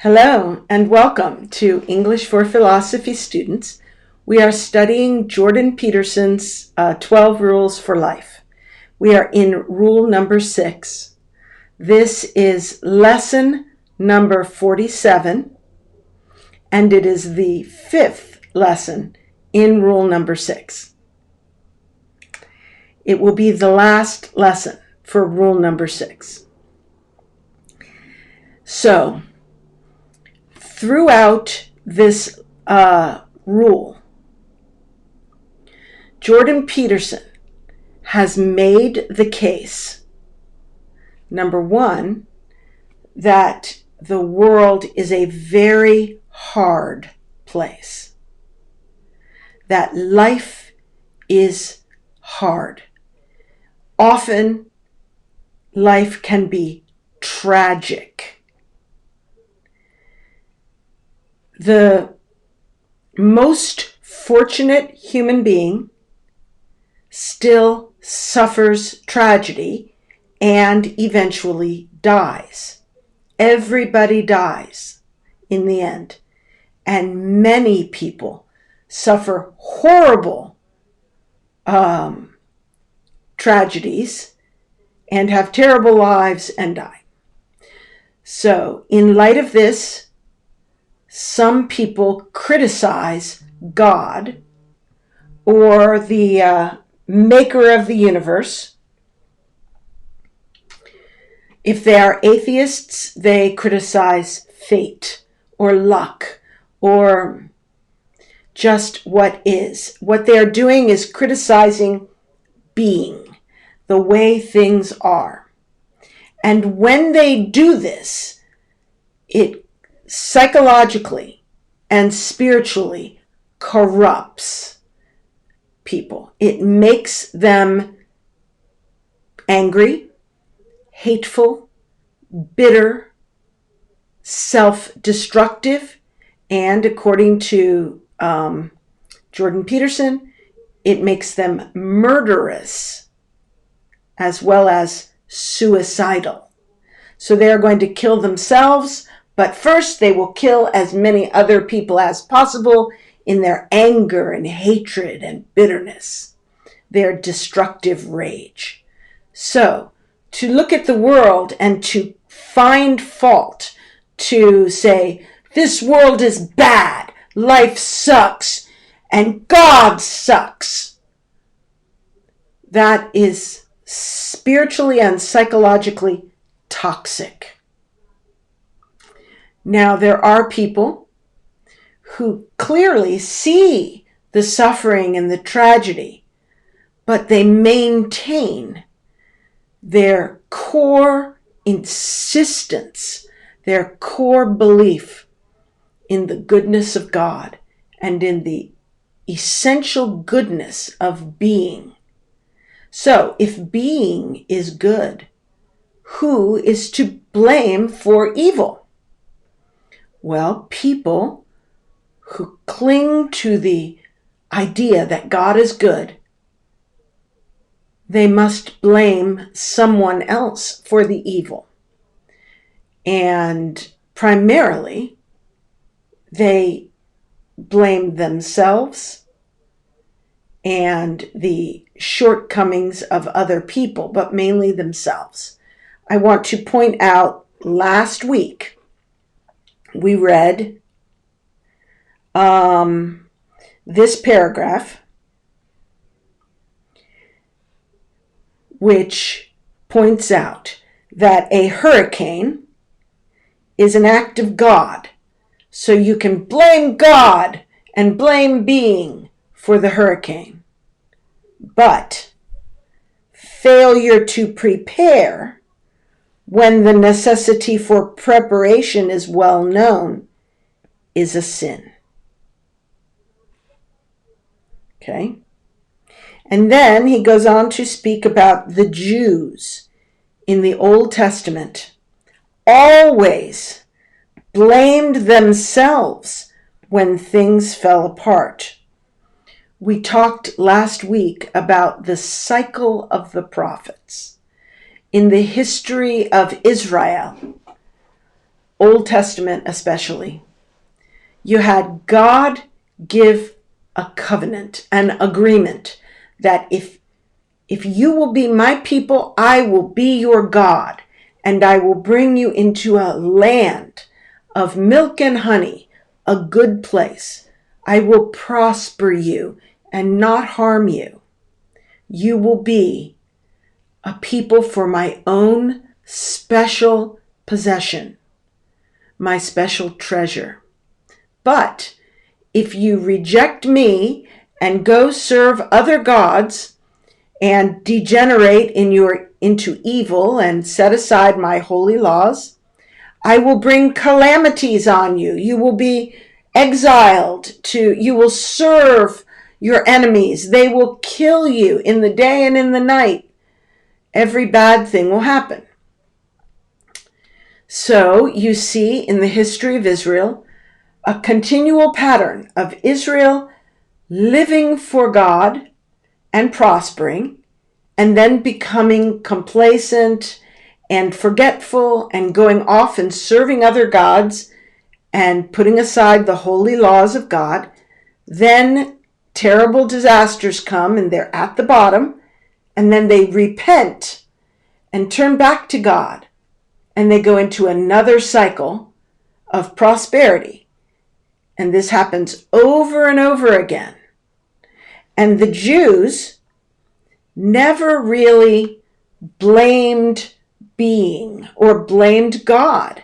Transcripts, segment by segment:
Hello and welcome to English for Philosophy students. We are studying Jordan Peterson's 12 Rules for Life. We are in rule number 6. This is lesson number 47, and it is the 5th lesson in rule number 6. It will be the last lesson for rule number 6. So, throughout this rule, Jordan Peterson has made the case, number one, that the world is a very hard place, that life is hard. Often, life can be tragic. The most fortunate human being still suffers tragedy and eventually dies. Everybody dies in the end. And many people suffer horrible tragedies and have terrible lives and die. So, in light of this, some people criticize God or the maker of the universe. If they are atheists, they criticize fate or luck or just what is. What they are doing is criticizing being, the way things are. And when they do this, it psychologically and spiritually corrupts people. It makes them angry, hateful, bitter, self-destructive, and according to Jordan Peterson, it makes them murderous as well as suicidal. So they are going to kill themselves, but first they will kill as many other people as possible in their anger and hatred and bitterness, their destructive rage. So, to look at the world and to find fault, to say, this world is bad, life sucks, and God sucks, that is spiritually and psychologically toxic. Now, there are people who clearly see the suffering and the tragedy, but they maintain their core insistence, their core belief in the goodness of God and in the essential goodness of being. So, if being is good, who is to blame for evil? Well, people who cling to the idea that God is good, they must blame someone else for the evil. And primarily, they blame themselves and the shortcomings of other people, but mainly themselves. I want to point out, last week, we read this paragraph, which points out that a hurricane is an act of God. So you can blame God and blame being for the hurricane. But failure to prepare when the necessity for preparation is well known is a sin. Okay? And then he goes on to speak about the Jews in the Old Testament always blamed themselves when things fell apart. We talked last week about the cycle of the prophets. In the history of Israel, Old Testament especially, you had God give a covenant, an agreement that if you will be my people, I will be your God, and I will bring you into a land of milk and honey, a good place. I will prosper you and not harm you. You will be a people for my own special possession, my special treasure. But if you reject me and go serve other gods and degenerate into evil and set aside my holy laws, I will bring calamities on you. You will be exiled you will serve your enemies. They will kill you in the day and in the night. Every bad thing will happen. So you see in the history of Israel a continual pattern of Israel living for God and prospering, and then becoming complacent and forgetful and going off and serving other gods and putting aside the holy laws of God. Then terrible disasters come and they're at the bottom, and then they repent and turn back to God, and they go into another cycle of prosperity. And this happens over and over again. And the Jews never really blamed being or blamed God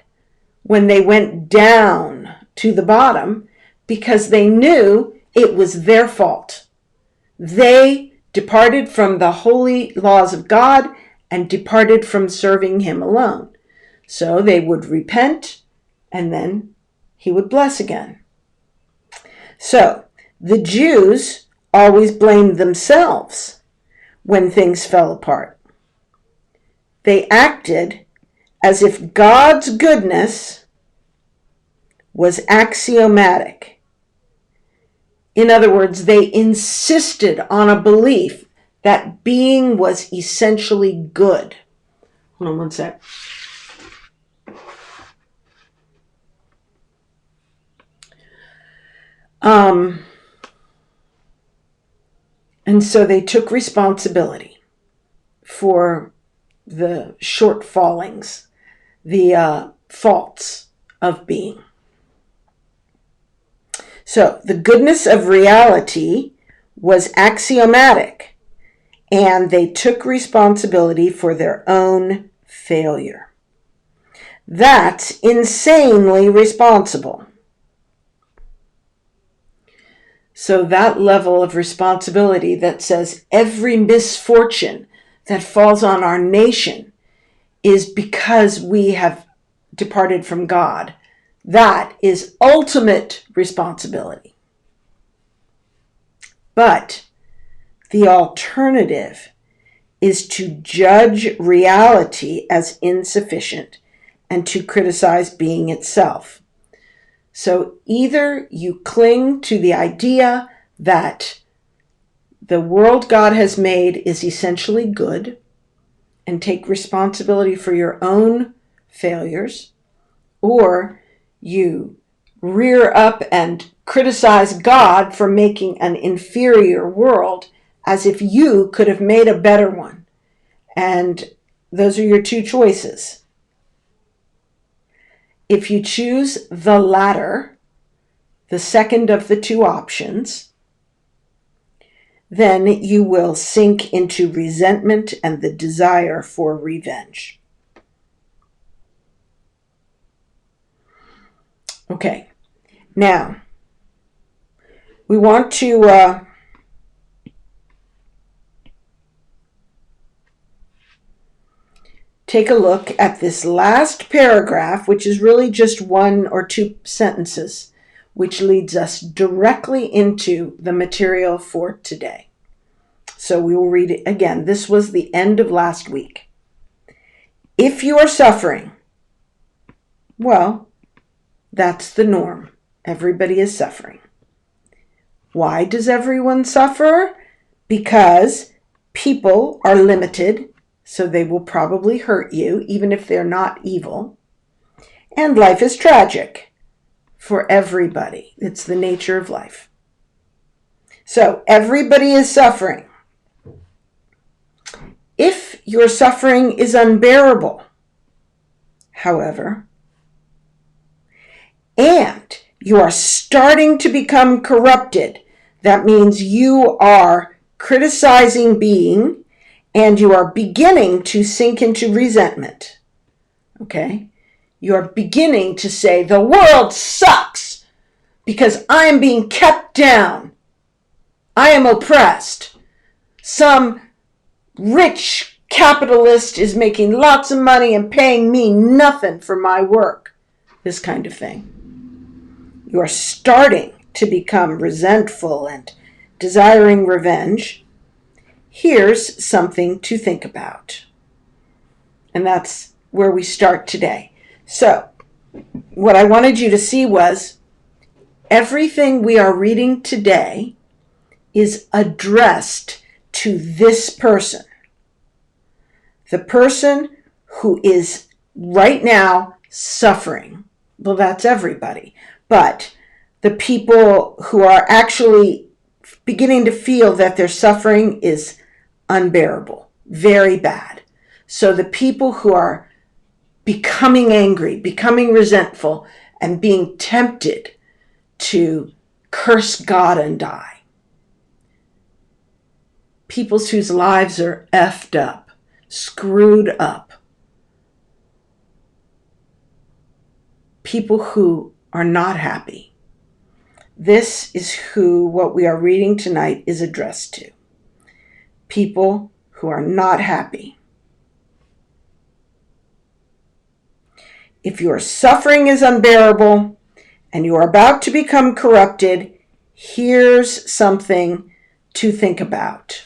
when they went down to the bottom, because they knew it was their fault. They departed from the holy laws of God and departed from serving him alone. So they would repent, and then he would bless again. So the Jews always blamed themselves when things fell apart. They acted as if God's goodness was axiomatic. In other words, they insisted on a belief that being was essentially good. Hold on one sec. And so they took responsibility for the shortfallings, the faults of being. So the goodness of reality was axiomatic, and they took responsibility for their own failure. That's insanely responsible. So that level of responsibility that says every misfortune that falls on our nation is because we have departed from God, that is ultimate responsibility. But the alternative is to judge reality as insufficient and to criticize being itself. So either you cling to the idea that the world God has made is essentially good and take responsibility for your own failures, or you rear up and criticize God for making an inferior world as if you could have made a better one. And those are your two choices. If you choose the latter, the second of the two options, then you will sink into resentment and the desire for revenge. Okay, now we want to take a look at this last paragraph, which is really just one or two sentences, which leads us directly into the material for today. So we will read it again. This was the end of last week. If you are suffering, well, that's the norm. Everybody is suffering. Why does everyone suffer? Because people are limited, so they will probably hurt you, even if they're not evil. And life is tragic for everybody. It's the nature of life. So everybody is suffering. If your suffering is unbearable, however, and you are starting to become corrupted, that means you are criticizing being and you are beginning to sink into resentment. Okay? You are beginning to say, the world sucks because I am being kept down. I am oppressed. Some rich capitalist is making lots of money and paying me nothing for my work. This kind of thing. You are starting to become resentful and desiring revenge. Here's something to think about. And that's where we start today. So, what I wanted you to see was everything we are reading today is addressed to this person. The person who is right now suffering. Well, that's everybody. But the people who are actually beginning to feel that their suffering is unbearable, very bad. So the people who are becoming angry, becoming resentful, and being tempted to curse God and die. People whose lives are effed up, screwed up. People who are not happy. This is who what we are reading tonight is addressed to. People who are not happy. If your suffering is unbearable and you are about to become corrupted, here's something to think about.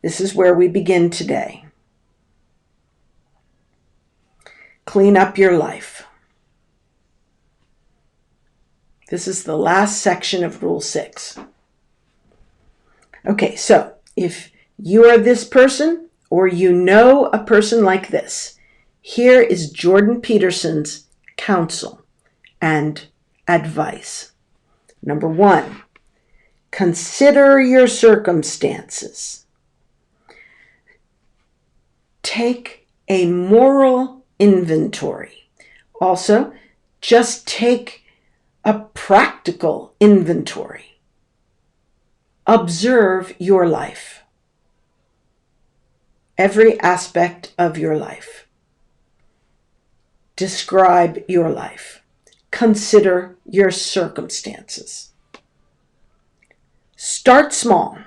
This is where we begin today. Clean up your life. This is the last section of Rule 6. Okay, so if you are this person or you know a person like this, here is Jordan Peterson's counsel and advice. Number 1, consider your circumstances. Take a moral inventory. Also, just take a practical inventory. Observe your life. Every aspect of your life. Describe your life. Consider your circumstances. Start small.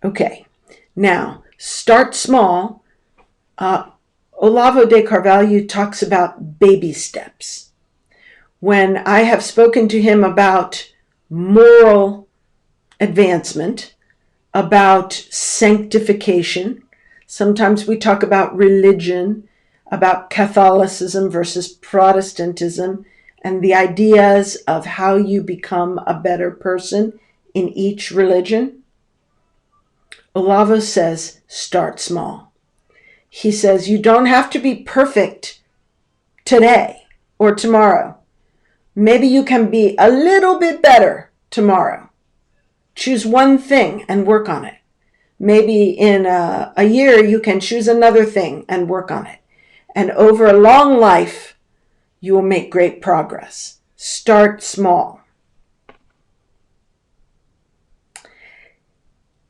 Okay, now start small. Olavo de Carvalho talks about baby steps. When I have spoken to him about moral advancement, about sanctification, sometimes we talk about religion, about Catholicism versus Protestantism, and the ideas of how you become a better person in each religion. Olavo says, start small. He says, you don't have to be perfect today or tomorrow. Maybe you can be a little bit better tomorrow. Choose one thing and work on it. Maybe in a year you can choose another thing and work on it. And over a long life, you will make great progress. Start small.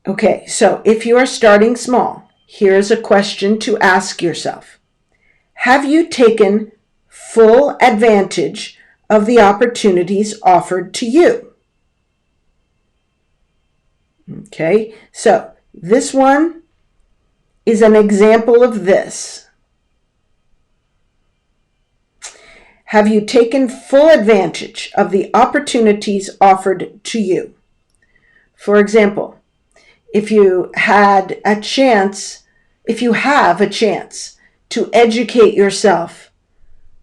Okay, so if you are starting small, here's a question to ask yourself. Have you taken full advantage of the opportunities offered to you? Okay, so this one is an example of this. Have you taken full advantage of the opportunities offered to you? For example, if you have a chance to educate yourself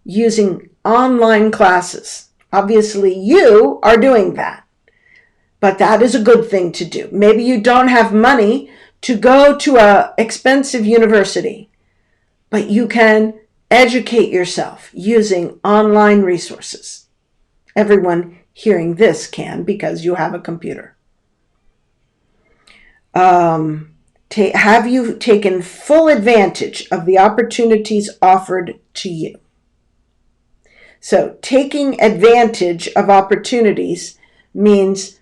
using online classes, obviously you are doing that, but that is a good thing to do. Maybe you don't have money to go to an expensive university, but you can educate yourself using online resources. Everyone hearing this can, because you have a computer. Have you taken full advantage of the opportunities offered to you? So taking advantage of opportunities means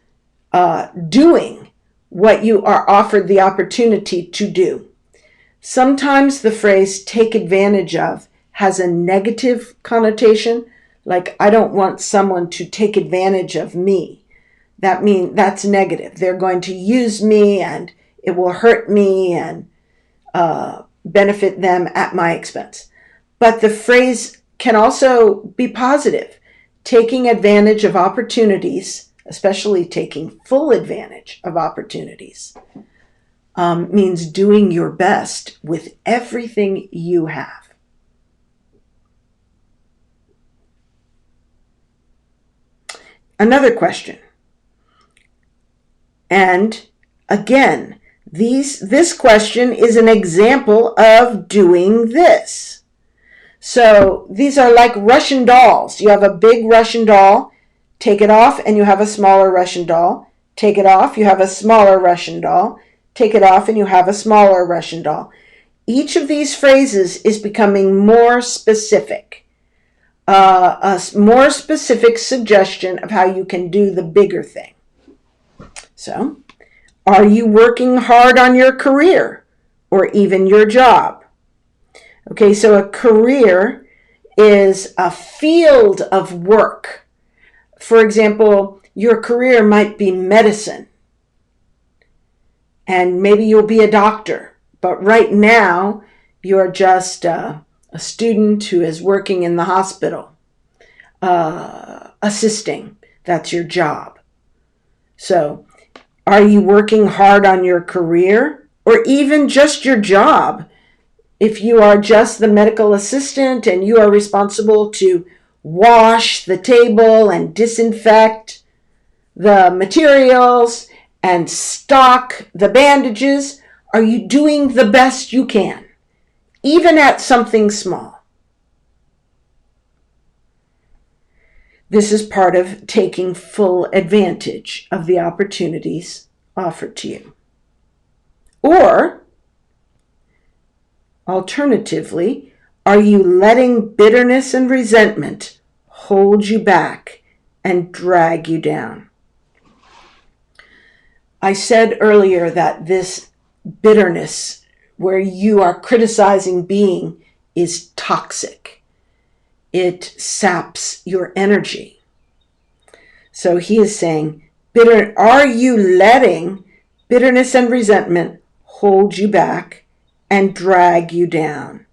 doing what you are offered the opportunity to do. Sometimes the phrase take advantage of has a negative connotation, like I don't want someone to take advantage of me. That's negative. They're going to use me and it will hurt me and benefit them at my expense. But the phrase can also be positive. Taking advantage of opportunities, especially taking full advantage of opportunities, means doing your best with everything you have. Another question. And again, this question is an example of doing this. So these are like Russian dolls. You have a big Russian doll, take it off, and you have a smaller Russian doll. Take it off, you have a smaller Russian doll. Take it off, and you have a smaller Russian doll. Each of these phrases is becoming more specific. A more specific suggestion of how you can do the bigger thing. So, are you working hard on your career or even your job? Okay, so a career is a field of work. For example, your career might be medicine, and maybe you'll be a doctor, but right now you're just a student who is working in the hospital, assisting. That's your job. So, are you working hard on your career or even just your job? If you are just the medical assistant and you are responsible to wash the table and disinfect the materials and stock the bandages, are you doing the best you can, even at something small? This is part of taking full advantage of the opportunities offered to you. Or, alternatively, are you letting bitterness and resentment hold you back and drag you down? I said earlier that this bitterness, where you are criticizing being, is toxic. It saps your energy. So he is saying, are you letting bitterness and resentment hold you back and drag you down?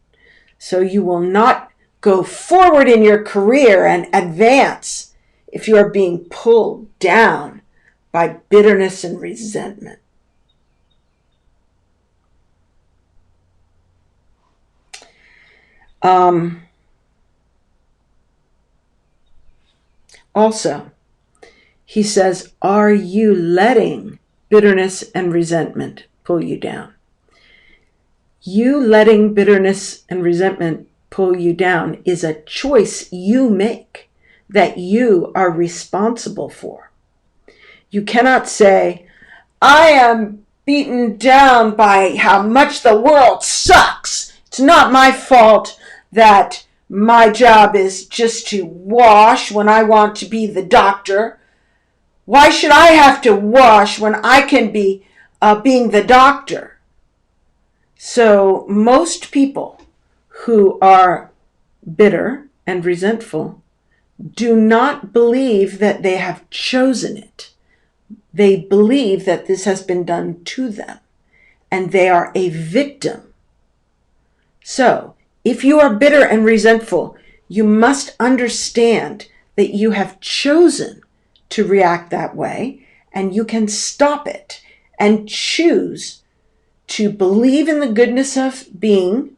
So you will not go forward in your career and advance if you are being pulled down by bitterness and resentment. Also, he says, are you letting bitterness and resentment pull you down? You letting bitterness and resentment pull you down is a choice you make that you are responsible for. You cannot say, I am beaten down by how much the world sucks. It's not my fault that my job is just to wash when I want to be the doctor. Why should I have to wash when I can be being the doctor? So most people who are bitter and resentful do not believe that they have chosen it. They believe that this has been done to them, and they are a victim. So, if you are bitter and resentful, you must understand that you have chosen to react that way, and you can stop it and choose to believe in the goodness of being,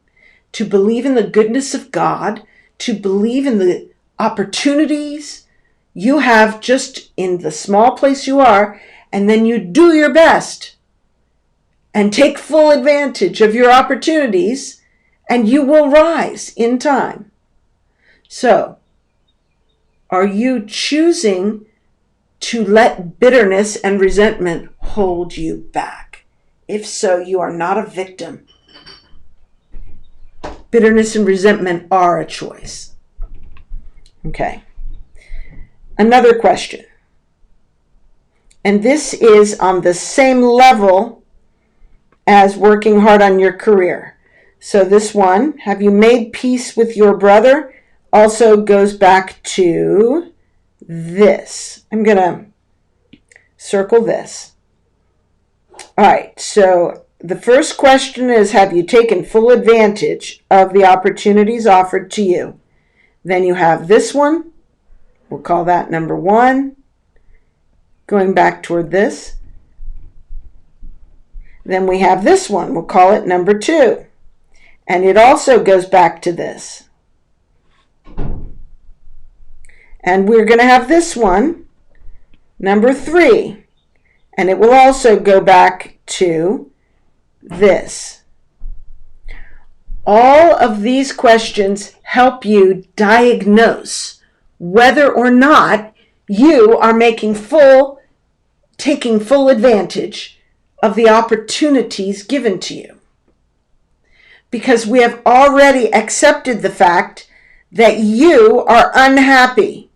to believe in the goodness of God, to believe in the opportunities you have just in the small place you are, and then you do your best and take full advantage of your opportunities and you will rise in time. So, are you choosing to let bitterness and resentment hold you back? If so, you are not a victim. Bitterness and resentment are a choice. Okay. Another question. And this is on the same level as working hard on your career. So this one, have you made peace with your brother? Also goes back to this. I'm going to circle this. All right, so the first question is, have you taken full advantage of the opportunities offered to you? Then you have this one. We'll call that number 1. Going back toward this. Then we have this one. We'll call it number 2. And it also goes back to this. And we're going to have this one, number 3. And it will also go back to this. All of these questions help you diagnose whether or not you are taking full advantage of the opportunities given to you. Because we have already accepted the fact that you are unhappy.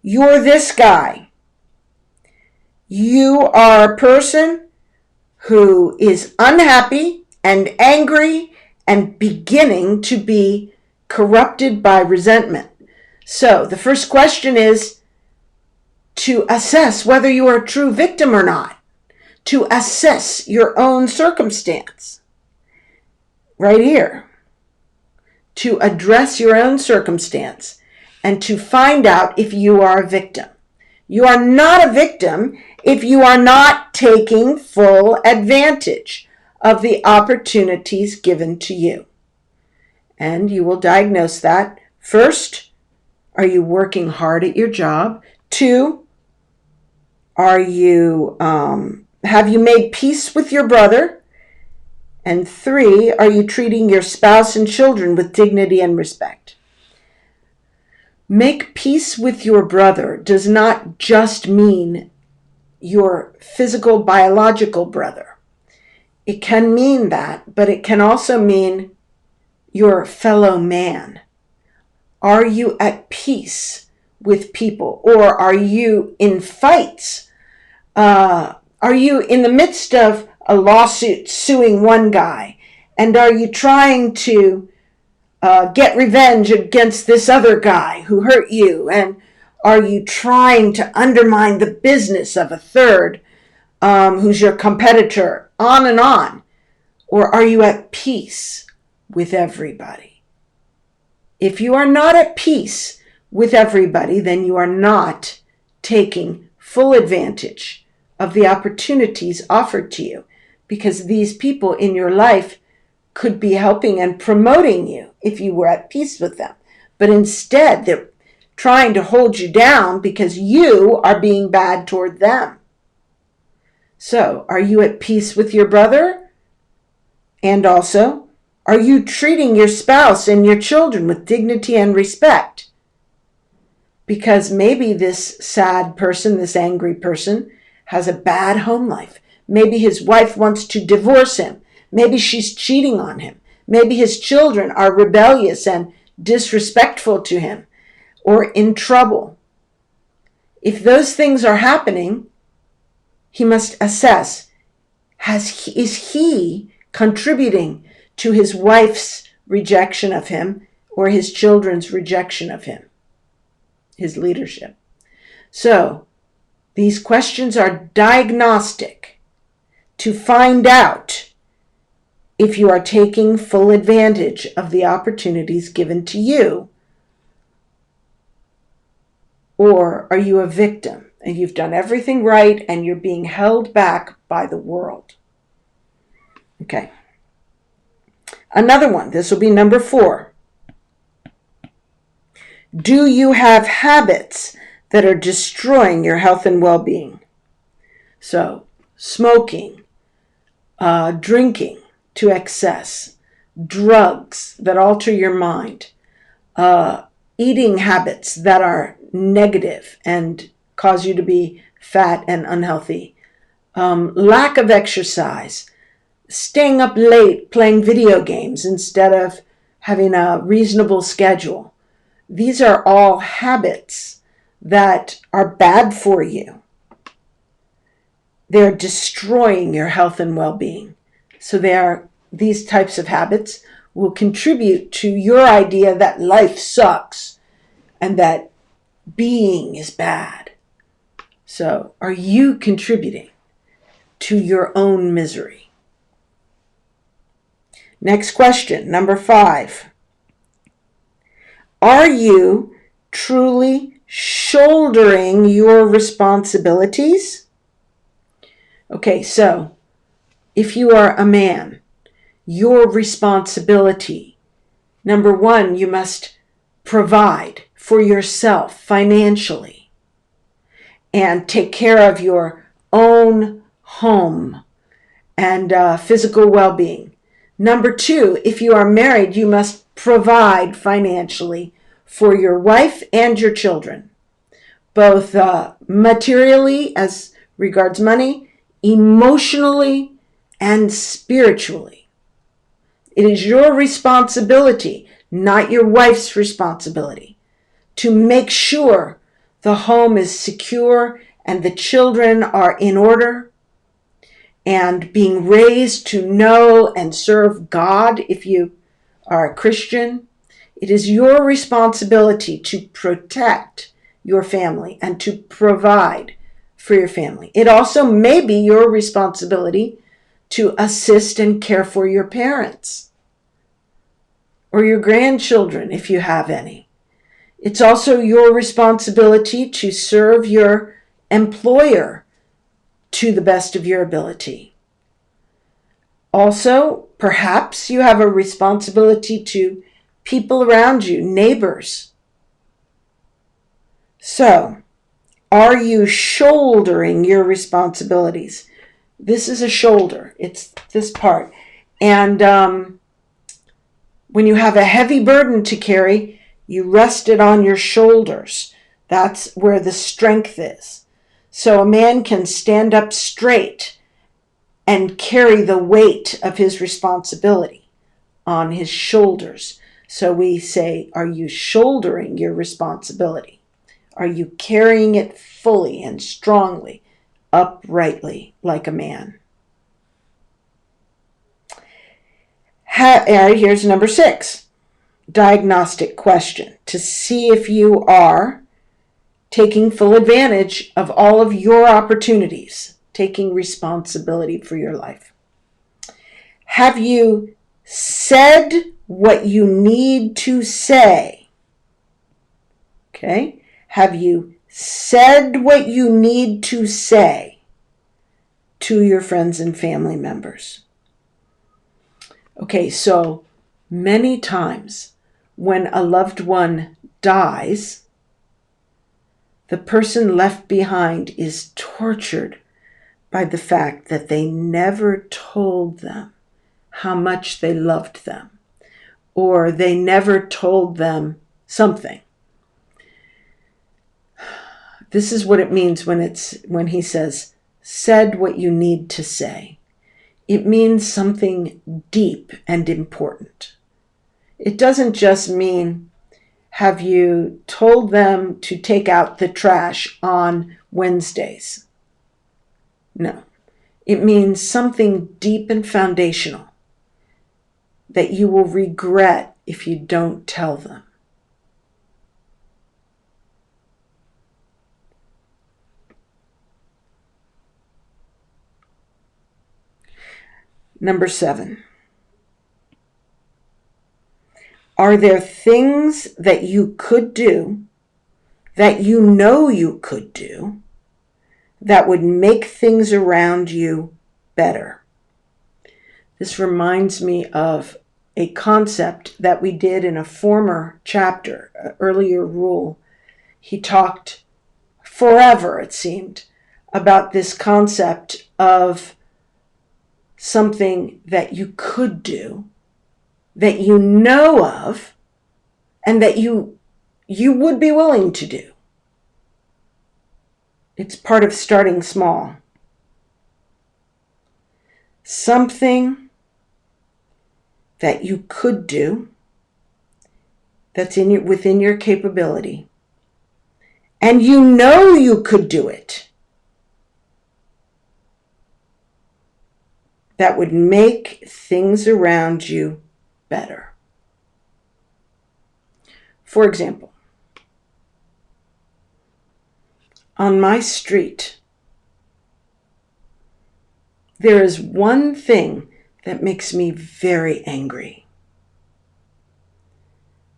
You're this guy. You are a person who is unhappy and angry and beginning to be corrupted by resentment. So the first question is to assess whether you are a true victim or not, to assess your own circumstance. Right here, to address your own circumstance and to find out if you are a victim. You are not a victim if you are not taking full advantage of the opportunities given to you. And you will diagnose that. First, are you working hard at your job? 2, have you made peace with your brother? And 3, are you treating your spouse and children with dignity and respect? Make peace with your brother does not just mean your physical, biological brother. It can mean that, but it can also mean your fellow man. Are you at peace with people? Or are you in fights? Are you in the midst of a lawsuit suing one guy? And are you trying to get revenge against this other guy who hurt you? And are you trying to undermine the business of a third who's your competitor? On and on. Or are you at peace with everybody? If you are not at peace with everybody, then you are not taking full advantage of the opportunities offered to you, because these people in your life could be helping and promoting you if you were at peace with them. But instead, they're trying to hold you down because you are being bad toward them. So, are you at peace with your brother? And also, are you treating your spouse and your children with dignity and respect? Because maybe this sad person, this angry person, has a bad home life. Maybe his wife wants to divorce him. Maybe she's cheating on him. Maybe his children are rebellious and disrespectful to him or in trouble. If those things are happening, he must assess, is he contributing to his wife's rejection of him or his children's rejection of him, his leadership? So, these questions are diagnostic to find out if you are taking full advantage of the opportunities given to you, or are you a victim and you've done everything right and you're being held back by the world. Okay. Another one, this will be number 4. Do you have habits that are destroying your health and well-being? So, smoking, drinking to excess, drugs that alter your mind, eating habits that are negative and cause you to be fat and unhealthy, lack of exercise, staying up late playing video games instead of having a reasonable schedule. These are all habits that are bad for you. They're destroying your health and well-being. So these types of habits will contribute to your idea that life sucks and that being is bad. So are you contributing to your own misery? Next question, number 5. Are you truly shouldering your responsibilities? Okay, so if you are a man, your responsibility, number 1, you must provide for yourself financially and take care of your own home and physical well-being. Number 2, if you are married, you must provide financially for your wife and your children, both materially as regards money, emotionally, and spiritually. It is your responsibility, not your wife's responsibility, to make sure the home is secure and the children are in order and being raised to know and serve God. If you are a Christian, it is your responsibility to protect your family and to provide for your family. It also may be your responsibility to assist and care for your parents or your grandchildren if you have any. It's also your responsibility to serve your employer to the best of your ability. Also, perhaps you have a responsibility to people around you, neighbors. So, are you shouldering your responsibilities? This is a shoulder. It's this part. And when you have a heavy burden to carry, you rest it on your shoulders. That's where the strength is. So a man can stand up straight and carry the weight of his responsibility on his shoulders. So we say, are you shouldering your responsibility? Are you carrying it fully and strongly, uprightly, like a man? Here's number 6, diagnostic question, to see if you are taking full advantage of all of your opportunities, taking responsibility for your life. Have you said what you need to say? Okay. Have you said what you need to say to your friends and family members? Okay, so many times when a loved one dies, the person left behind is tortured by the fact that they never told them how much they loved them, or they never told them something. This is what it means when he says, said what you need to say. It means something deep and important. It doesn't just mean, have you told them to take out the trash on Wednesdays? No. It means something deep and foundational that you will regret if you don't tell them. Number 7. Are there things that you could do, that you know you could do, that would make things around you better? This reminds me of a concept that we did in a former chapter, an earlier rule. He talked forever, it seemed, about this concept of something that you could do that you know of and that you would be willing to do. It's part of starting small. Something that you could do that's within your capability, and you know you could do it, that would make things around you better. For example, on my street, there is one thing that makes me very angry.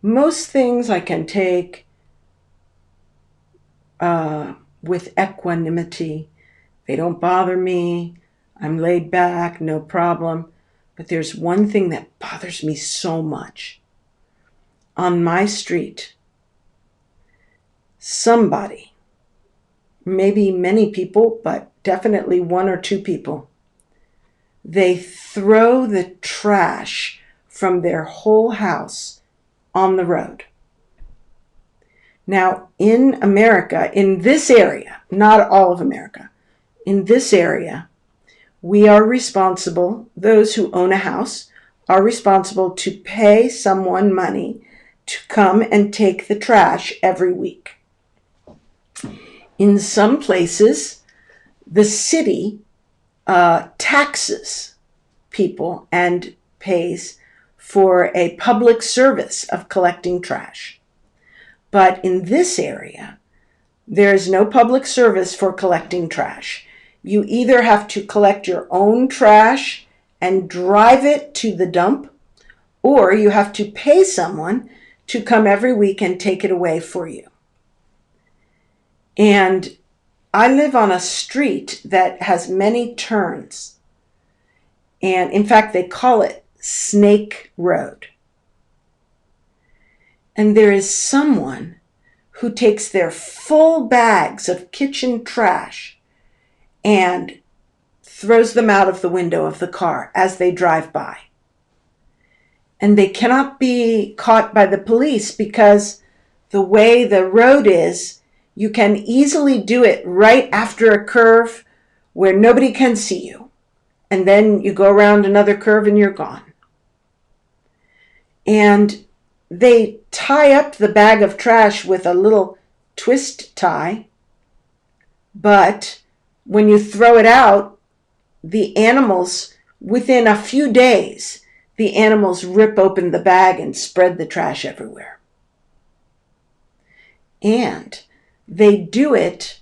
Most things I can take with equanimity. They don't bother me. I'm laid back, no problem. But there's one thing that bothers me so much. On my street, somebody, maybe many people, but definitely one or two people, they throw the trash from their whole house on the road. Now, in America, in this area, not all of America, in this area, we are responsible, those who own a house are responsible to pay someone money to come and take the trash every week. In some places, the city taxes people and pays for a public service of collecting trash. But in this area, there is no public service for collecting trash. You either have to collect your own trash and drive it to the dump, or you have to pay someone to come every week and take it away for you. And I live on a street that has many turns. And in fact, they call it Snake Road. And there is someone who takes their full bags of kitchen trash and throws them out of the window of the car as they drive by. And they cannot be caught by the police because the way the road is, you can easily do it right after a curve where nobody can see you. And then you go around another curve and you're gone. And they tie up the bag of trash with a little twist tie, but when you throw it out, the animals, within a few days, the animals rip open the bag and spread the trash everywhere. And they do it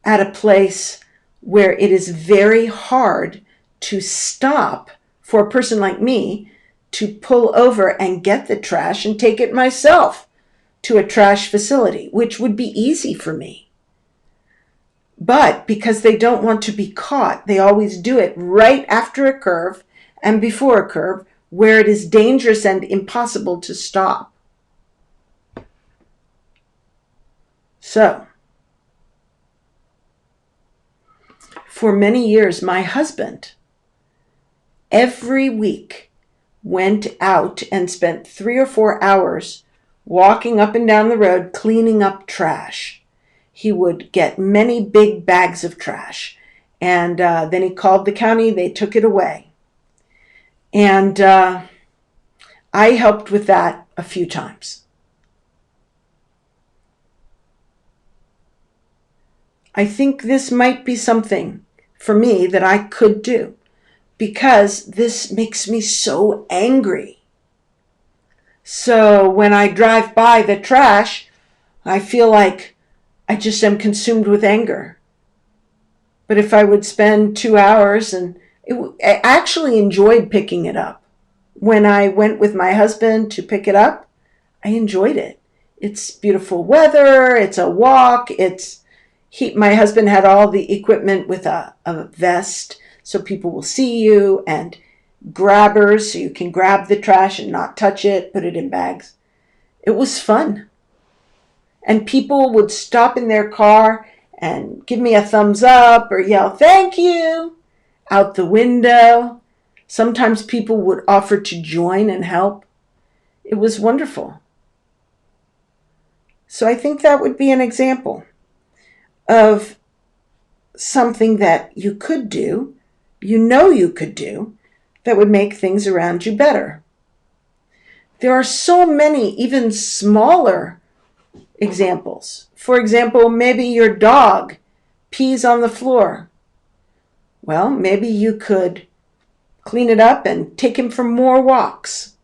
at a place where it is very hard to stop for a person like me to pull over and get the trash and take it myself to a trash facility, which would be easy for me. But because they don't want to be caught, they always do it right after a curve and before a curve where it is dangerous and impossible to stop. So, for many years, my husband, every week, went out and spent 3 or 4 hours walking up and down the road cleaning up trash. He would get many big bags of trash, and then he called the county. They took it away. And I helped with that a few times. I think this might be something for me that I could do, because this makes me so angry. So when I drive by the trash, I feel like I just am consumed with anger. But if I would spend 2 hours, and I actually enjoyed picking it up. When I went with my husband to pick it up, I enjoyed it. It's beautiful weather, it's a walk, my husband had all the equipment with a vest, so people will see you, and grabbers, so you can grab the trash and not touch it, put it in bags. It was fun. And people would stop in their car and give me a thumbs up or yell, "Thank you," out the window. Sometimes people would offer to join and help. It was wonderful. So I think that would be an example of something that you could do, you could do, that would make things around you better. There are so many, even smaller examples. For example, maybe your dog pees on the floor. Well, maybe you could clean it up and take him for more walks.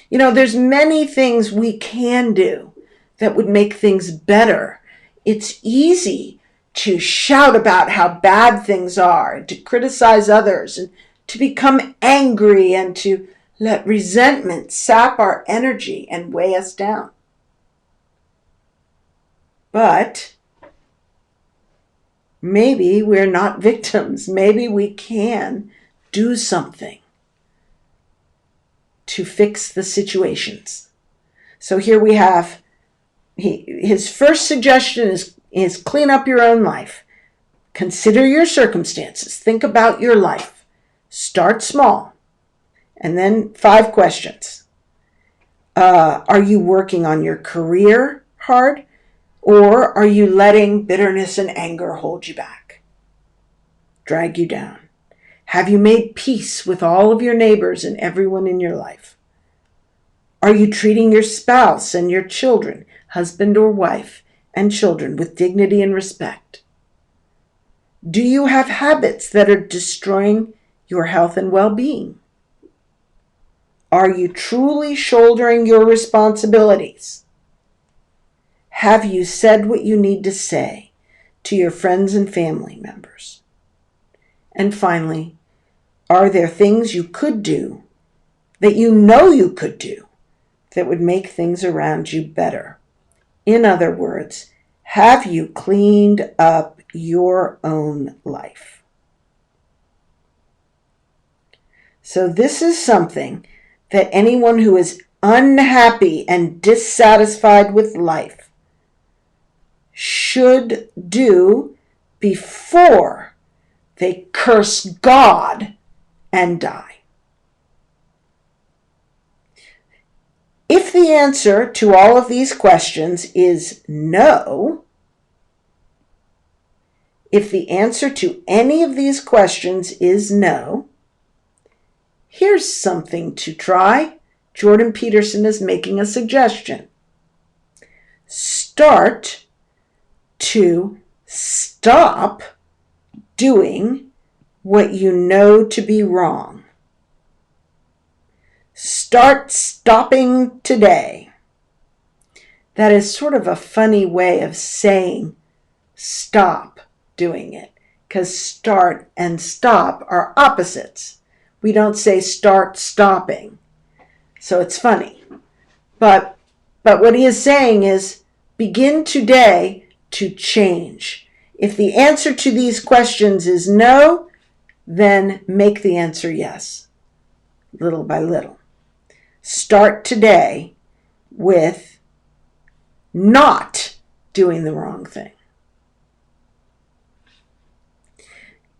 There's many things we can do that would make things better. It's easy to shout about how bad things are, to criticize others, and to become angry and to let resentment sap our energy and weigh us down. But maybe we're not victims. Maybe we can do something to fix the situations. So here we have, his first suggestion is clean up your own life. Consider your circumstances. Think about your life. Start small. And then 5 questions. Are you working on your career hard? Or are you letting bitterness and anger hold you back? Drag you down? Have you made peace with all of your neighbors and everyone in your life? Are you treating your spouse and your children, husband or wife, and children with dignity and respect? Do you have habits that are destroying your health and well-being? Are you truly shouldering your responsibilities? Have you said what you need to say to your friends and family members? And finally, are there things you could do that you could do that would make things around you better? In other words, have you cleaned up your own life? So this is something that anyone who is unhappy and dissatisfied with life should do before they curse God and die. If the answer to all of these questions is no, if the answer to any of these questions is no, here's something to try. Jordan Peterson is making a suggestion. Start to stop doing what you know to be wrong. Start stopping today. That is sort of a funny way of saying stop doing it, because start and stop are opposites. We don't say start stopping. So it's funny. But what he is saying is begin today to change. If the answer to these questions is no, then make the answer yes, little by little. Start today with not doing the wrong thing.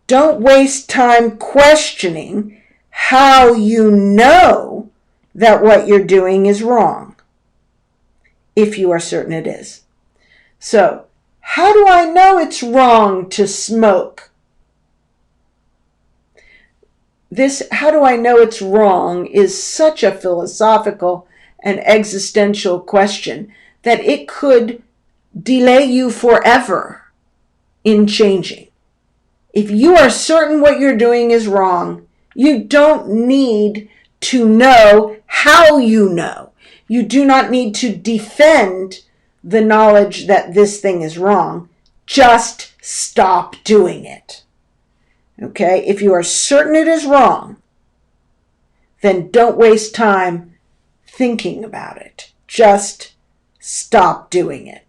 Don't waste time questioning how you know that what you're doing is wrong, if you are certain it is. So, how do I know it's wrong to smoke? This how do I know it's wrong is such a philosophical and existential question that it could delay you forever in changing. If you are certain what you're doing is wrong, you don't need to know how you know. You do not need to defend the knowledge that this thing is wrong. Just stop doing it. Okay? If you are certain it is wrong, then don't waste time thinking about it. Just stop doing it.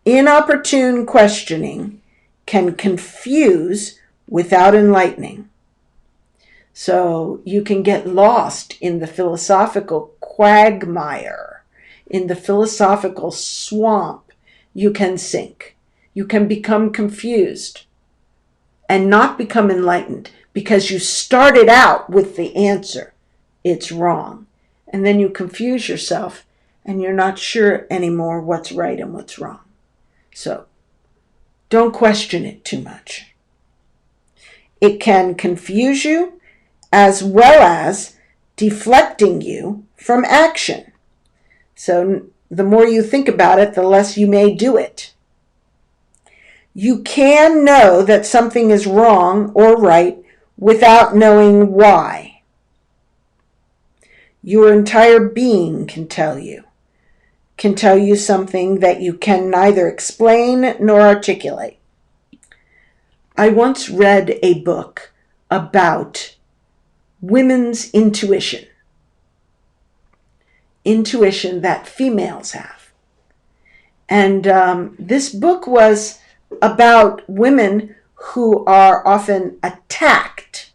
Inopportune questioning can confuse without enlightening. So you can get lost in the philosophical quagmire, in the philosophical swamp. You can sink. You can become confused and not become enlightened because you started out with the answer. It's wrong. And then you confuse yourself and you're not sure anymore what's right and what's wrong. So don't question it too much. It can confuse you as well as deflecting you from action. So the more you think about it, the less you may do it. You can know that something is wrong or right without knowing why. Your entire being can tell you something that you can neither explain nor articulate. I once read a book about women's intuition that females have. And this book was about women who are often attacked.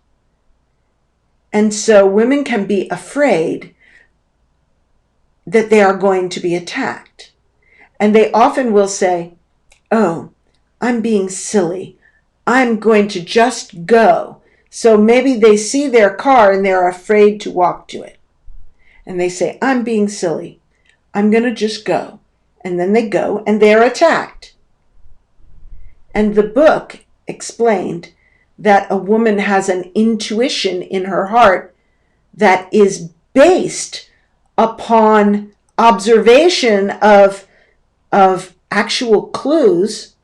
And so women can be afraid that they are going to be attacked. And they often will say, oh, I'm being silly. I'm going to just go. So maybe they see their car and they're afraid to walk to it. And they say, I'm being silly. I'm going to just go. And then they go and they're attacked. And the book explained that a woman has an intuition in her heart that is based upon observation of actual clues,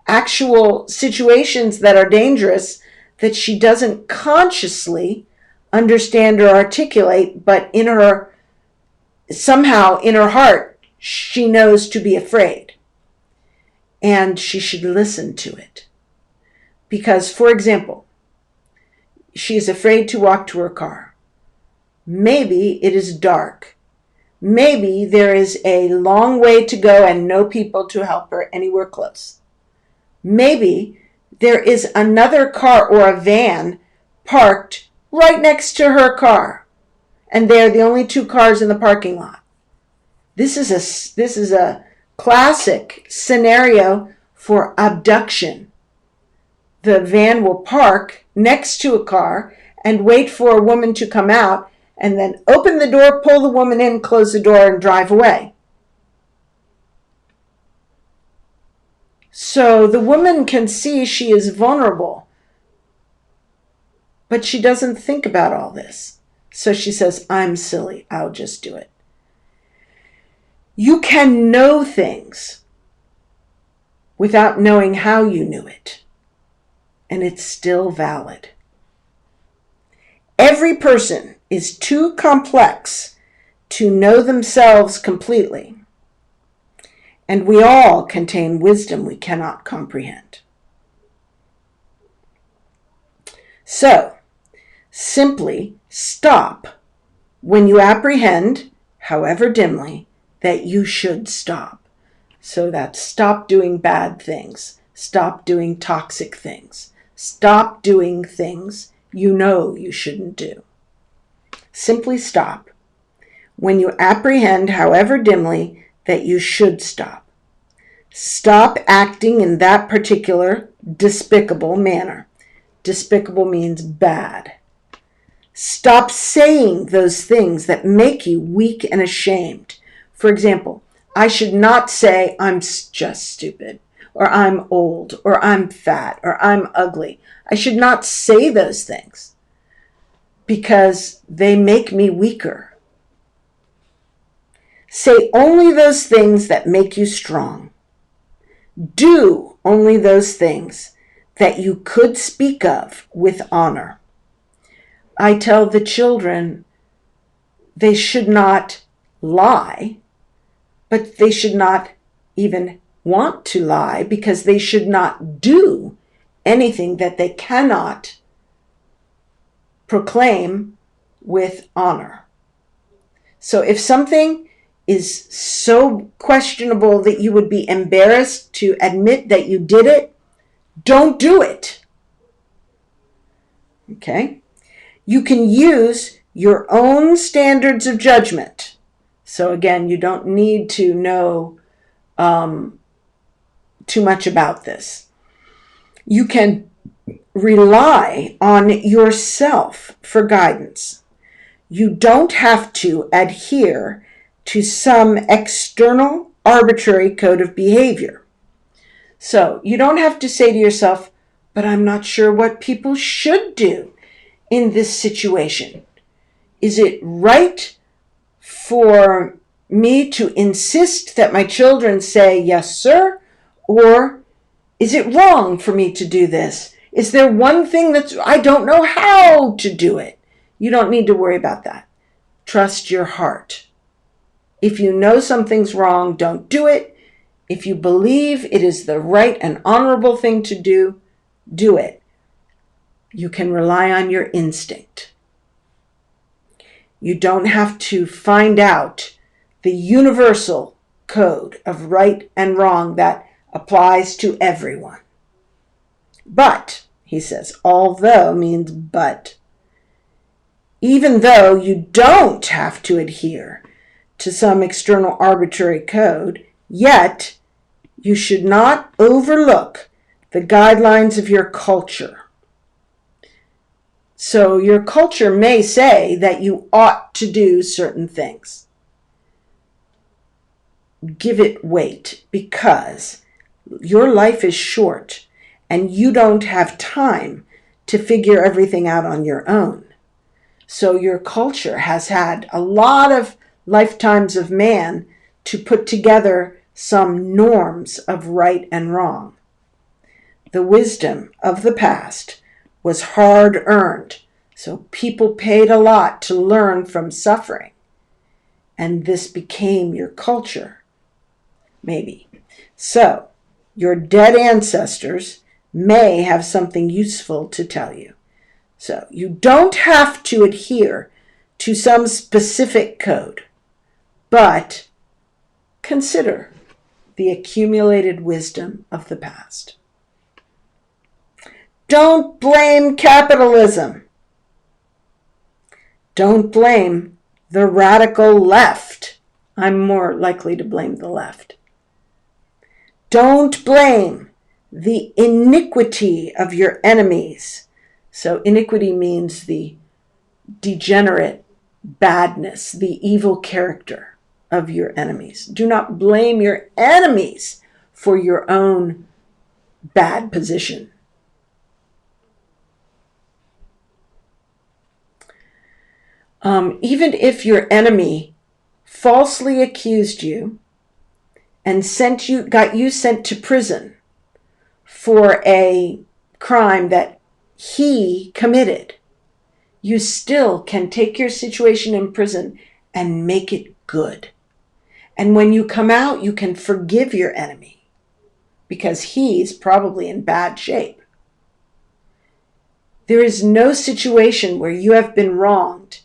actual situations that are dangerous that she doesn't consciously understand or articulate, but somehow in her heart, she knows to be afraid. And she should listen to it. Because, for example, she is afraid to walk to her car. Maybe it is dark. Maybe there is a long way to go and no people to help her anywhere close. Maybe there is another car or a van parked right next to her car, and they're the only two cars in the parking lot. This is a classic scenario for abduction. The van will park next to a car and wait for a woman to come out and then open the door, pull the woman in, close the door, and drive away. So the woman can see she is vulnerable, but she doesn't think about all this. So she says, I'm silly. I'll just do it. You can know things without knowing how you knew it, and it's still valid. Every person is too complex to know themselves completely, and we all contain wisdom we cannot comprehend. So, simply stop when you apprehend, however dimly, that you should stop. So that's stop doing bad things. Stop doing toxic things. Stop doing things you know you shouldn't do. Simply stop when you apprehend, however dimly, that you should stop. Stop acting in that particular despicable manner. Despicable means bad. Stop saying those things that make you weak and ashamed. For example, I should not say I'm just stupid, or I'm old, or I'm fat, or I'm ugly. I should not say those things because they make me weaker. Say only those things that make you strong. Do only those things that you could speak of with honor. I tell the children they should not lie, but they should not even want to lie because they should not do anything that they cannot proclaim with honor. So if something is so questionable that you would be embarrassed to admit that you did it, don't do it. Okay? You can use your own standards of judgment. So again, you don't need to know too much about this. You can rely on yourself for guidance. You don't have to adhere to some external arbitrary code of behavior. So you don't have to say to yourself, but I'm not sure what people should do in this situation. Is it right for me to insist that my children say, yes, sir? Or is it wrong for me to do this? Is there one thing I don't know how to do it? You don't need to worry about that. Trust your heart. If you know something's wrong, don't do it. If you believe it is the right and honorable thing to do, do it. You can rely on your instinct. You don't have to find out the universal code of right and wrong that applies to everyone. But, he says, although means but. Even though you don't have to adhere to some external arbitrary code, yet you should not overlook the guidelines of your culture. So your culture may say that you ought to do certain things. Give it weight, because your life is short and you don't have time to figure everything out on your own. So your culture has had a lot of lifetimes of man to put together some norms of right and wrong. The wisdom of the past was hard earned, so people paid a lot to learn from suffering. And this became your culture, maybe. So your dead ancestors may have something useful to tell you. So you don't have to adhere to some specific code, but consider the accumulated wisdom of the past. Don't blame capitalism. Don't blame the radical left. I'm more likely to blame the left. Don't blame the iniquity of your enemies. So iniquity means the degenerate badness, the evil character of your enemies. Do not blame your enemies for your own bad position. Even if your enemy falsely accused you and got you sent to prison for a crime that he committed, you still can take your situation in prison and make it good. And when you come out, you can forgive your enemy because he's probably in bad shape. There is no situation where you have been wronged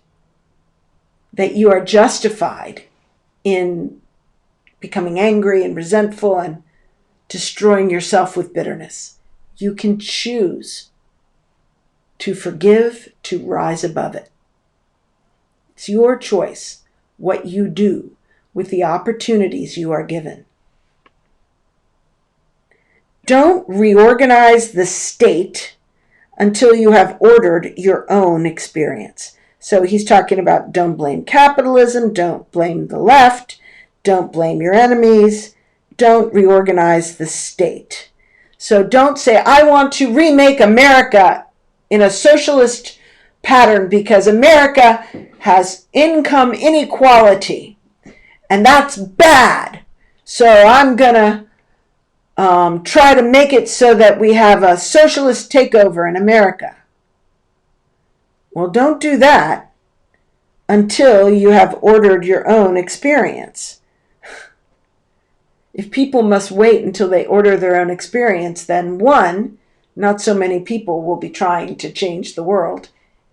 that you are justified in becoming angry and resentful and destroying yourself with bitterness. You can choose to forgive, to rise above it. It's your choice what you do with the opportunities you are given. Don't reorganize the state until you have ordered your own experience. So he's talking about don't blame capitalism, don't blame the left, don't blame your enemies, don't reorganize the state. So don't say, I want to remake America in a socialist pattern because America has income inequality and that's bad. So I'm going to try to make it so that we have a socialist takeover in America. Well, don't do that until you have ordered your own experience. If people must wait until they order their own experience, then one, not so many people will be trying to change the world.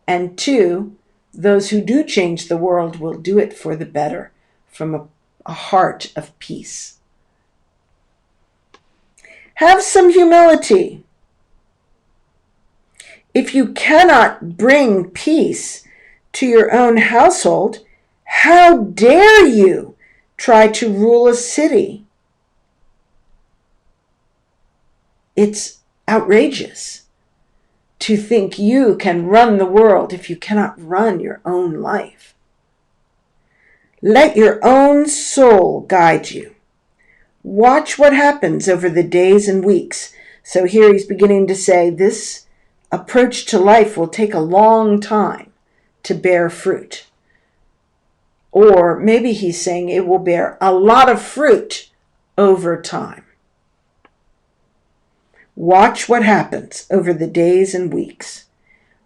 And two, those who do change the world will do it for the better, from a heart of peace. Have some humility. If you cannot bring peace to your own household, how dare you try to rule a city? It's outrageous. to think you can run the world if you cannot run your own life. Let your own soul guide you. Watch what happens over the days and weeks. So here he's beginning to say this approach to life will take a long time to bear fruit. Or maybe he's saying it will bear a lot of fruit over time. Watch what happens over the days and weeks.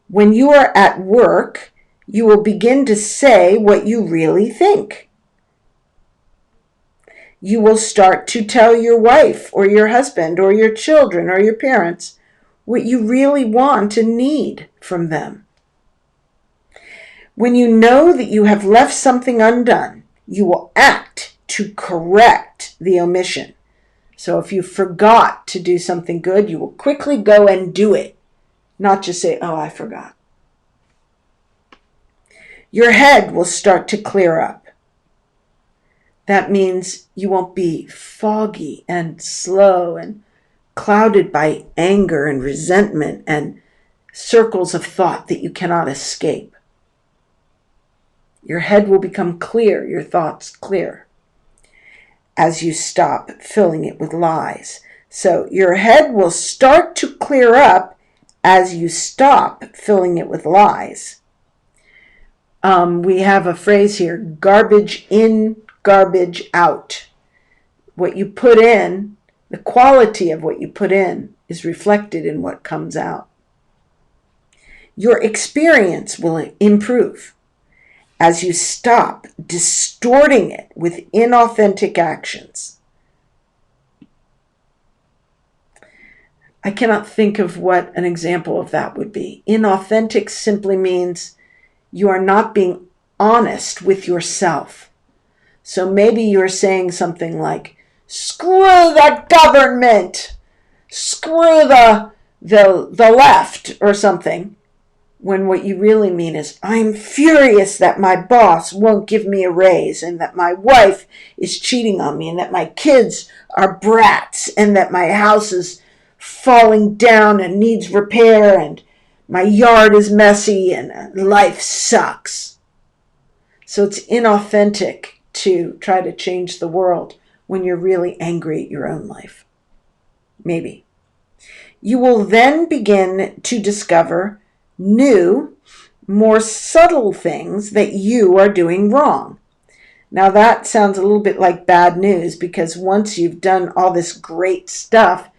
When you are at work, you will begin to say what you really think. You will start to tell your wife or your husband or your children or your parents what you really want and need from them. When you know that you have left something undone, you will act to correct the omission. So if you forgot to do something good, you will quickly go and do it, not just say, oh, I forgot. Your head will start to clear up. That means you won't be foggy and slow and clouded by anger and resentment and circles of thought that you cannot escape. Your head will become clear, your thoughts clear, as you stop filling it with lies. So your head will start to clear up as you stop filling it with lies. We have a phrase here, garbage in, garbage out. What you put in, the quality of what you put in is reflected in what comes out. Your experience will improve as you stop distorting it with inauthentic actions. I cannot think of what an example of that would be. Inauthentic simply means you are not being honest with yourself. So maybe you're saying something like, screw the government, screw the left or something, when what you really mean is, I'm furious that my boss won't give me a raise and that my wife is cheating on me and that my kids are brats and that my house is falling down and needs repair and my yard is messy and life sucks. So it's inauthentic to try to change the world when you're really angry at your own life. Maybe. You will then begin to discover new, more subtle things that you are doing wrong. Now that sounds a little bit like bad news, because once you've done all this great stuff,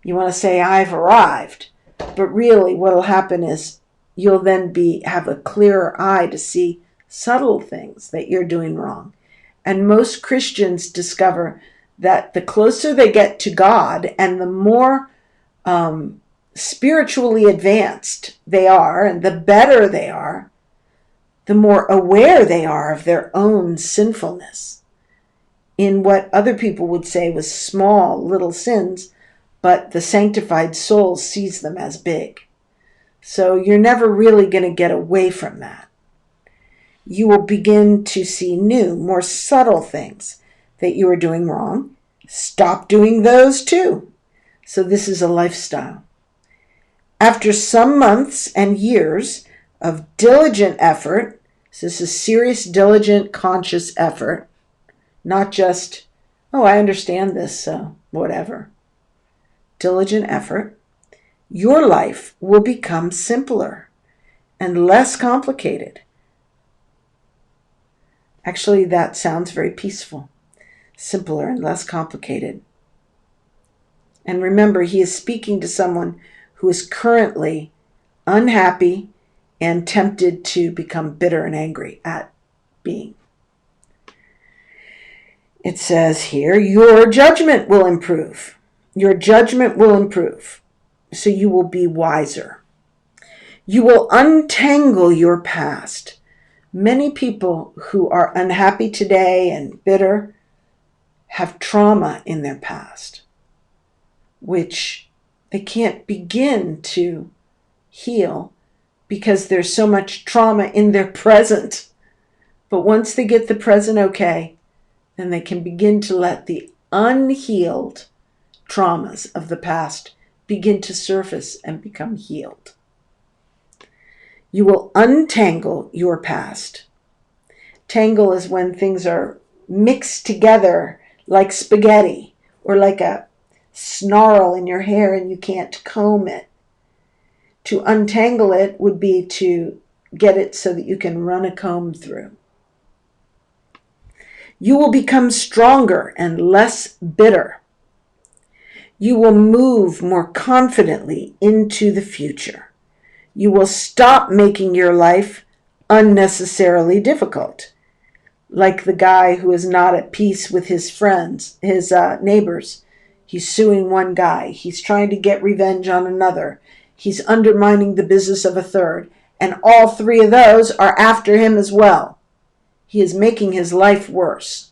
you want to say, I've arrived. But really what will happen is you'll then have a clearer eye to see subtle things that you're doing wrong. And most Christians discover that the closer they get to God and the more spiritually advanced they are and the better they are, the more aware they are of their own sinfulness in what other people would say was small little sins, but the sanctified soul sees them as big. So you're never really going to get away from that. You will begin to see new, more subtle things that you are doing wrong. Stop doing those too. So this is a lifestyle. After some months and years of diligent effort, so this is serious, diligent, conscious effort, not just, oh, I understand this, so whatever. Diligent effort, your life will become simpler and less complicated. Actually, that sounds very peaceful. Simpler and less complicated. And remember, he is speaking to someone who is currently unhappy and tempted to become bitter and angry at being. It says here, your judgment will improve. Your judgment will improve. So you will be wiser. You will untangle your past. Many people who are unhappy today and bitter have trauma in their past, which they can't begin to heal because there's so much trauma in their present. But once they get the present okay, then they can begin to let the unhealed traumas of the past begin to surface and become healed. You will untangle your past. Tangle is when things are mixed together like spaghetti or like a snarl in your hair and you can't comb it. To untangle it would be to get it so that you can run a comb through. You will become stronger and less bitter. You will move more confidently into the future. You will stop making your life unnecessarily difficult. Like the guy who is not at peace with his friends, his neighbors. He's suing one guy. He's trying to get revenge on another. He's undermining the business of a third. And all three of those are after him as well. He is making his life worse.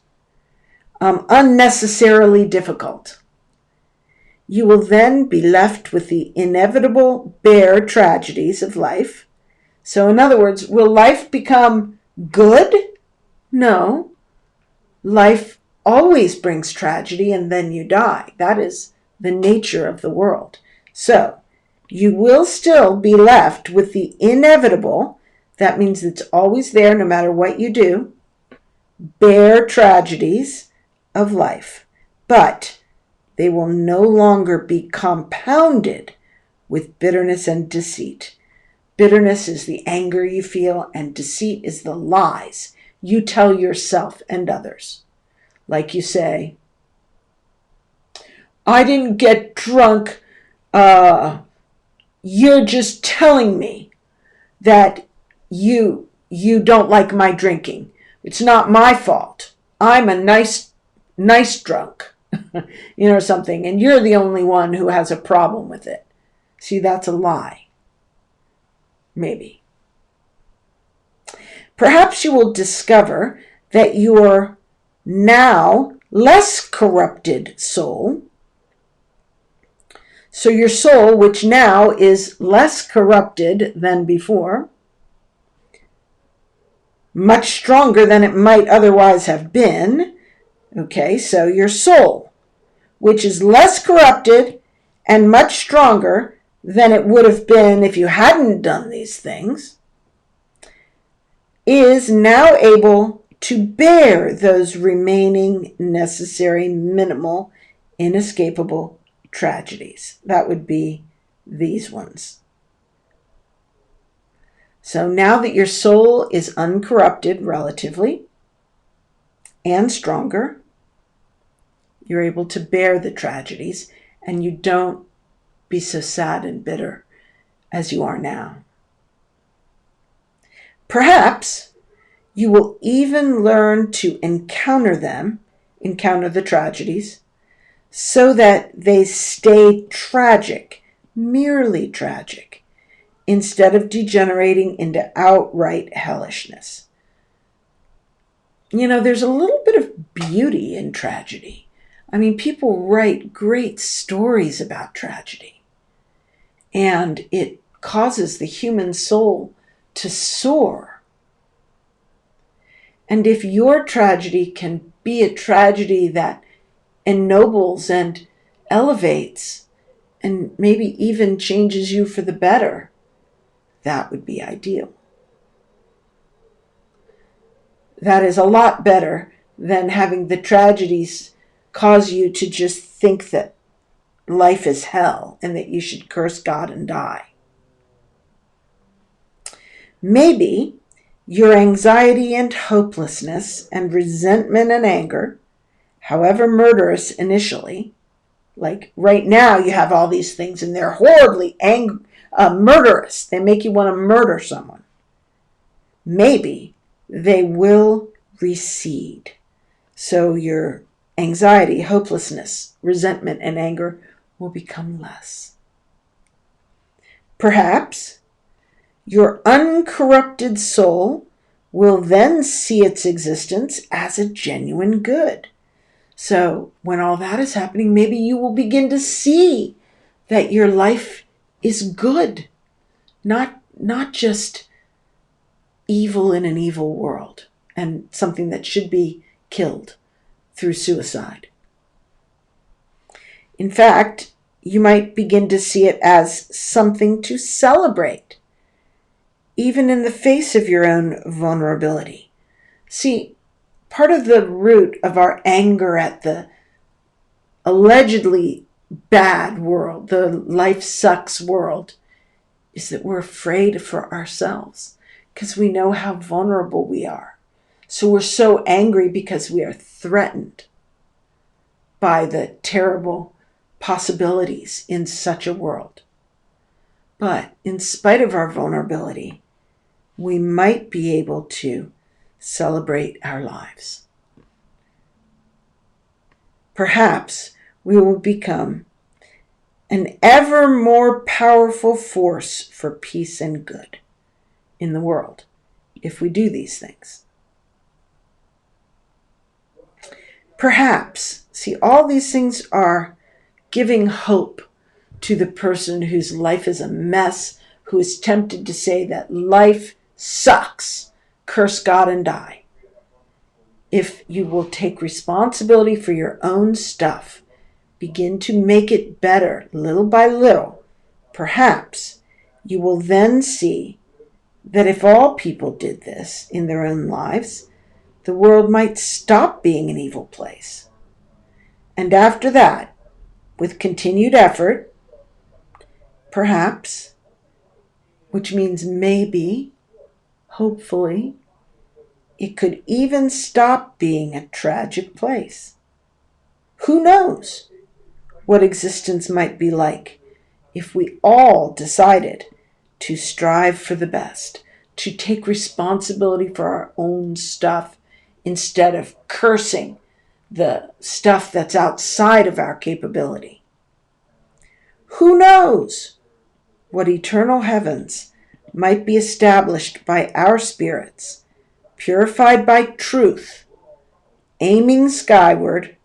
Unnecessarily difficult. You will then be left with the inevitable bare tragedies of life. So in other words, will life become good? No. Life always brings tragedy and then you die. That is the nature of the world. So you will still be left with the inevitable. That means it's always there no matter what you do. Bare tragedies of life. But they will no longer be compounded with bitterness and deceit. Bitterness is the anger you feel, and deceit is the lies you tell yourself and others. Like you say, I didn't get drunk. You're just telling me that you don't like my drinking. It's not my fault. I'm a nice drunk. Something, and you're the only one who has a problem with it. See, that's a lie. Maybe. Perhaps you will discover that your now less corrupted soul, so your soul, which now is less corrupted than before, much stronger than it might otherwise have been. Okay, so your soul, which is less corrupted and much stronger than it would have been if you hadn't done these things, is now able to bear those remaining necessary, minimal, inescapable tragedies. That would be these ones. So now that your soul is uncorrupted relatively and stronger, you're able to bear the tragedies and you don't be so sad and bitter as you are now. Perhaps you will even learn to encounter the tragedies, so that they stay tragic, merely tragic, instead of degenerating into outright hellishness. There's a little bit of beauty in tragedy. I mean, people write great stories about tragedy, and it causes the human soul to soar. And if your tragedy can be a tragedy that ennobles and elevates and maybe even changes you for the better, that would be ideal. That is a lot better than having the tragedies cause you to just think that life is hell and that you should curse God and die. Maybe your anxiety and hopelessness and resentment and anger, however murderous initially, like right now you have all these things and they're horribly murderous. They make you want to murder someone. Maybe they will recede. So your anxiety, hopelessness, resentment, and anger will become less. Perhaps your uncorrupted soul will then see its existence as a genuine good. So when all that is happening, maybe you will begin to see that your life is good, not just evil in an evil world and something that should be killed through suicide. In fact, you might begin to see it as something to celebrate even in the face of your own vulnerability. See, part of the root of our anger at the allegedly bad world, the life sucks world, is that we're afraid for ourselves because we know how vulnerable we are. So we're so angry because we are threatened by the terrible possibilities in such a world. But in spite of our vulnerability, we might be able to celebrate our lives. Perhaps we will become an ever more powerful force for peace and good in the world if we do these things. Perhaps, see, all these things are giving hope to the person whose life is a mess, who is tempted to say that life sucks, curse God and die. If you will take responsibility for your own stuff, begin to make it better little by little, perhaps you will then see that if all people did this in their own lives, the world might stop being an evil place. And after that, with continued effort, perhaps, which means maybe, hopefully, it could even stop being a tragic place. Who knows what existence might be like if we all decided to strive for the best, to take responsibility for our own stuff instead of cursing the stuff that's outside of our capability. Who knows what eternal heavens might be established by our spirits, purified by truth, aiming skyward,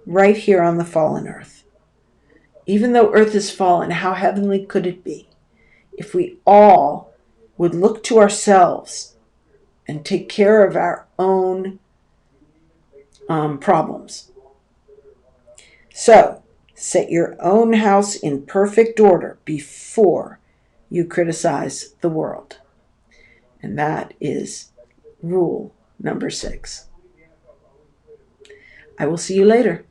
right here on the fallen earth. Even though earth is fallen, how heavenly could it be if we all would look to ourselves and take care of our own problems? So, set your own house in perfect order before you criticize the world. And that is rule number 6. I will see you later.